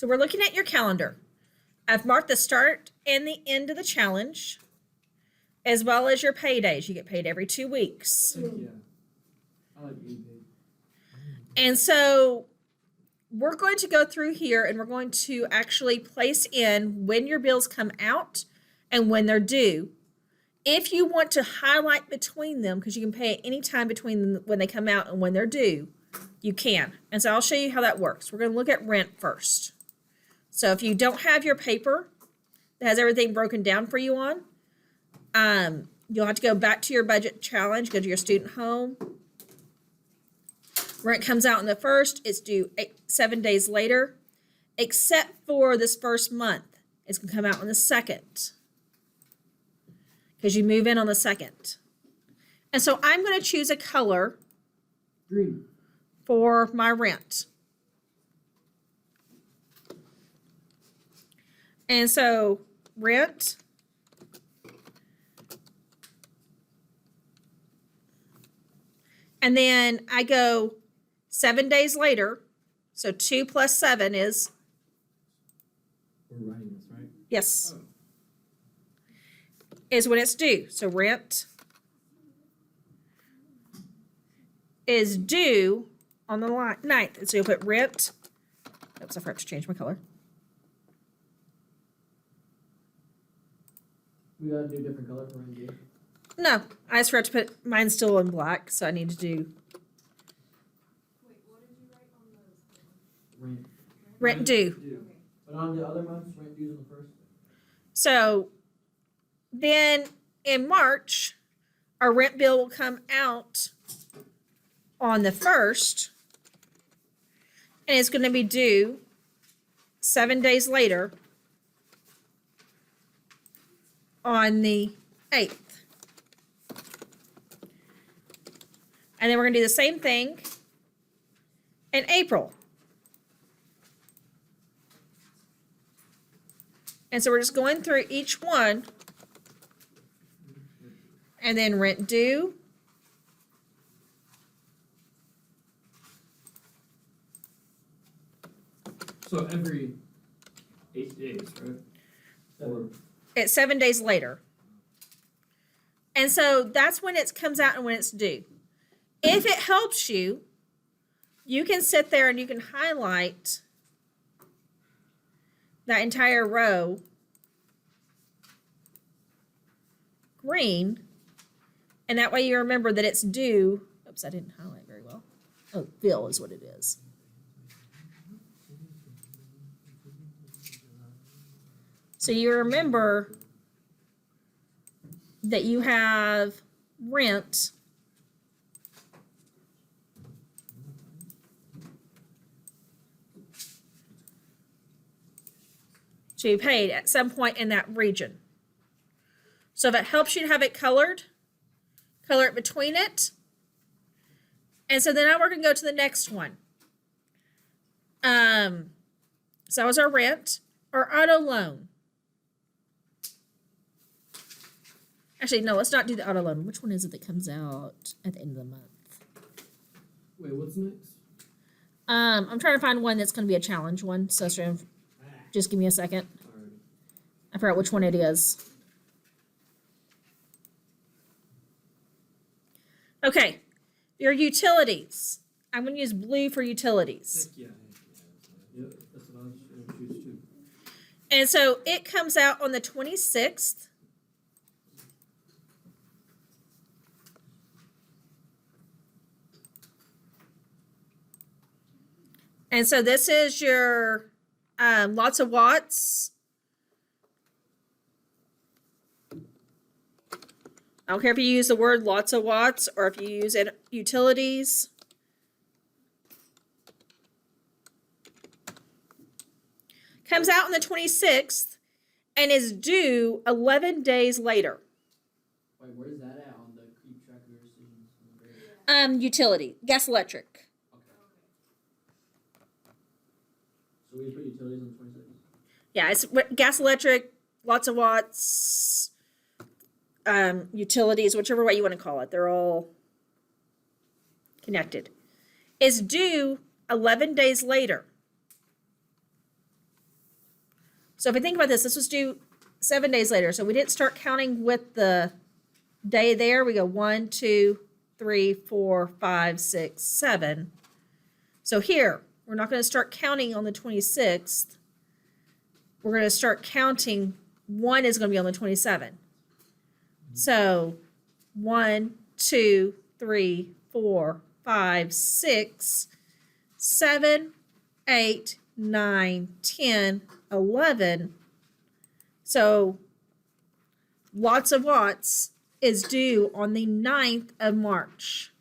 So we're looking at your calendar. I've marked the start and the end of the challenge, as well as your paydays. You get paid every 2 weeks. Yeah. I like getting paid. And so we're going to go through here and we're going to actually place in when your bills come out and when they're due. If you want to highlight between them, because you can pay at any time between when they come out and when they're due, you can. And so I'll show you how that works. We're going to look at rent first. So if you don't have your paper that has everything broken down for you on, you'll have to go back to your budget challenge, go to your student home. Rent comes out on the 1st, it's due 7 days later, except for this first month. It's going to come out on the 2nd because you move in on the 2nd. And so I'm going to choose a color Green. for my rent. And so rent, and then I go 7 days later, so 2 plus 7 is, We're writing this, right? yes, Oh. is when it's due. So rent is due on the 9th. And so you'll put rent, oops, I forgot to change my color. We gotta do a different color for Randy. No, I just forgot to put, mine's still in black, so I need to do Wait, what did you write on those? Rent. rent due. Due. But on the other months, rent due's on the 1st. So then in March, our rent bill will come out on the 1st, and it's going to be due 7 days later on the 8th. And then we're going to do the same thing in April. And so we're just going through each one. And then rent due. So every 8 days, right? Or It's 7 days later. And so that's when it comes out and when it's due. If it helps you, you can sit there and you can highlight that entire row green, and that way you remember that it's due. Oops, I didn't highlight very well. Oh, bill is what it is. So you remember that you have rent to be paid at some point in that region. So if it helps you to have it colored, color it between it. And so then now we're going to go to the next one. So that was our rent, our auto loan. Actually, no, let's not do the auto loan. Which one is it that comes out at the end of the month? wait, what's next? I'm trying to find one that's going to be a challenge one. So just give me a second. Alright. I forgot which one it is. Okay, your utilities. I'm going to use blue for utilities. Heck yeah. Yep, that's what I was gonna choose too. And so it comes out on the 26th. And so this is your lots of watts. I don't care if you use the word lots of watts or if you use it utilities. Comes out on the 26th and is due 11 days later. Wait, where's that at on the keep track of your decisions? Utility, gas, electric. Okay. So we put utilities on 26. Yeah, it's gas, electric, lots of watts, utilities, whichever way you want to call it. They're all connected. Is due 11 days later. So if we think about this, this was due 7 days later. So we didn't start counting with the day there. We go 1, 2, 3, 4, 5, 6, 7. So here, we're not going to start counting on the 26th. We're going to start counting. 1 is going to be on the 27th. So 1, 2, 3, 4, 5, 6, 7, 8, 9, 10, 11. So Lots of Watts is due on the 9th of March.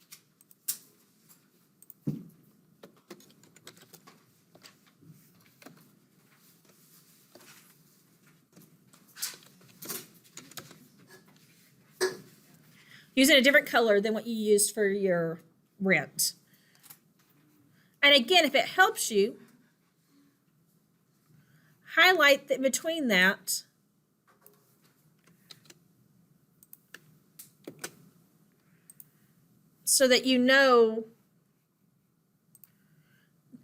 Using a different color than what you used for your rent. And again, if it helps you, highlight that between that so that you know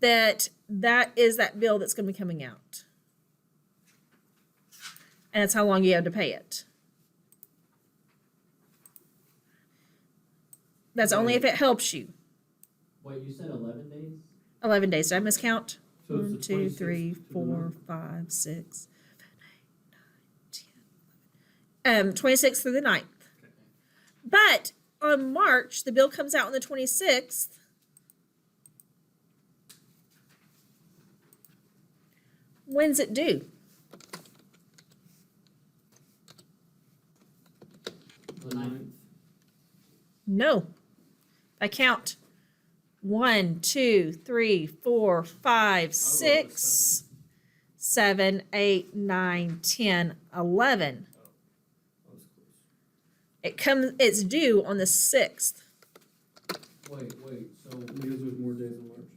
that that is that bill that's going to be coming out. And that's how long you have to pay it. That's only if it helps you. Wait, you said 11 days? 11 days. Did I miscount? So it's 1, the 2, 26th 3, to the 4, 9th? 5, 6, 7, 8, 9, 10. 26th through the 9th. But on March, the bill comes out on the 26th. When's it due? The 9th. No. I count 1, 2, 3, 4, 5, 6, 7, 8, 9, 10, 11. That was close. It's due on the 6th Wait, so Because there's more days in March.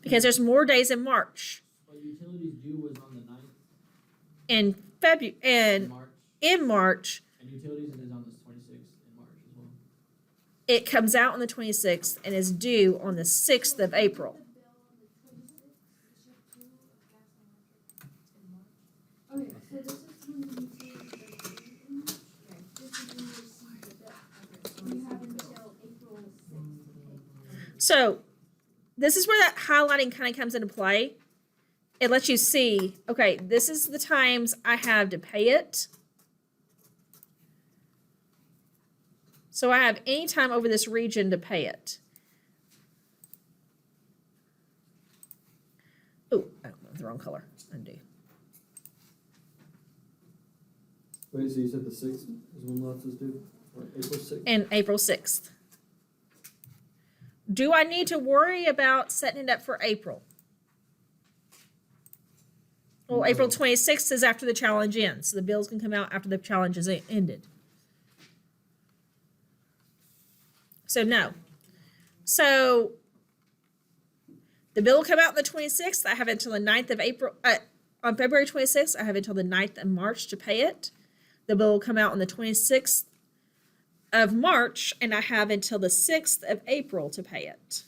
because there's more days in March. utilities due was on the 9th In in and March, in March, and utilities is on the 26th in March as well. it comes out on the 26th and is due on the 6th of April. Okay, so this is when the utilities are due in March? Okay, this is when you receive the bill. Okay, so you have until April 6th. So this is where that highlighting kind of comes into play. It lets you see, okay, this is the times I have to pay it. So I have any time over this region to pay it. Oh, I went the wrong color. Undo. Wait, so you said the 6th is when lots is due? Or April 6th? And April 6th. Do I need to worry about setting it up for April? Well, April 26th is after the challenge ends. So the bills can come out after the challenge is ended. So no. So the bill will come out on the 26th. I have until the 9th of April. On February 26th, I have until the 9th of March to pay it. The bill will come out on the 26th of March, and I have until the 6th of April to pay it.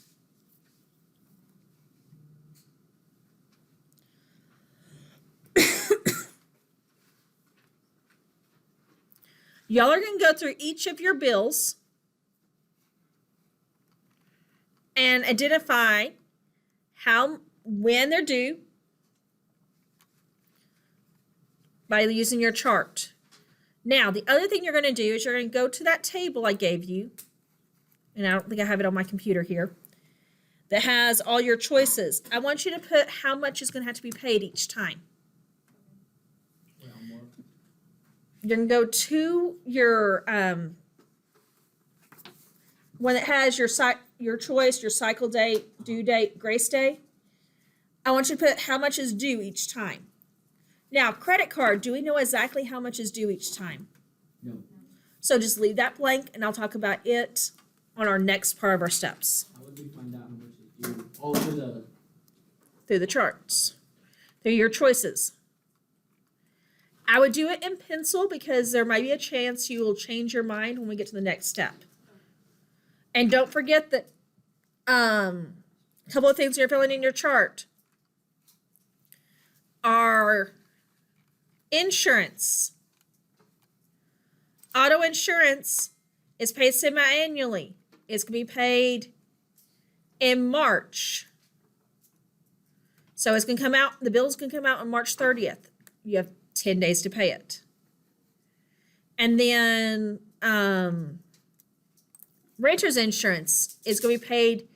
Y'all are going to go through each of your bills and identify when they're due by using your chart. Now, the other thing you're going to do is you're going to go to that table I gave you, and I don't think I have it on my computer here, that has all your choices. I want you to put how much is going to have to be paid each time. Wait, on more. You're going to go to your one that has your choice, your cycle date, due date, grace day. I want you to put how much is due each time. Now, credit card, do we know exactly how much is due each time? No. So just leave that blank, and I'll talk about it on our next part of our steps How would we find out how much is due? Oh, through through the charts, through your choices. I would do it in pencil because there might be a chance you will change your mind when we get to the next step. And don't forget that a couple of things you're filling in your chart are Insurance. Auto insurance is paid semi-annually. It's going to be paid in March. So it's going to come out, the bill's going to come out on March 30th. You have 10 days to pay it. And then renter's insurance is going to be paid,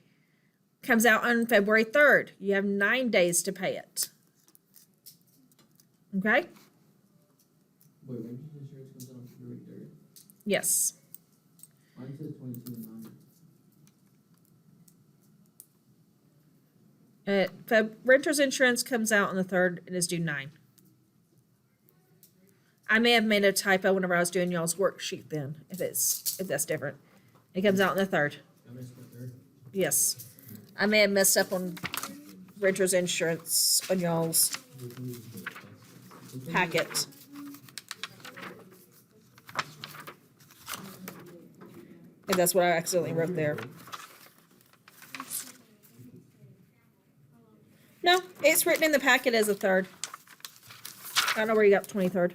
comes out on February 3rd. You have 9 days to pay it. Okay? Wait, renter's insurance comes out on February 3rd? Yes. Mine says 22/9. Renter's insurance comes out on the 3rd and is due 9. I may have made a typo whenever I was doing y'all's worksheet then, if that's different. It comes out on the 3rd. I missed the 3rd. Yes. I may have messed up on renter's insurance on y'all's packet. If that's what I accidentally wrote there. No, it's written in the packet as a 3rd. I don't know where you got 23rd.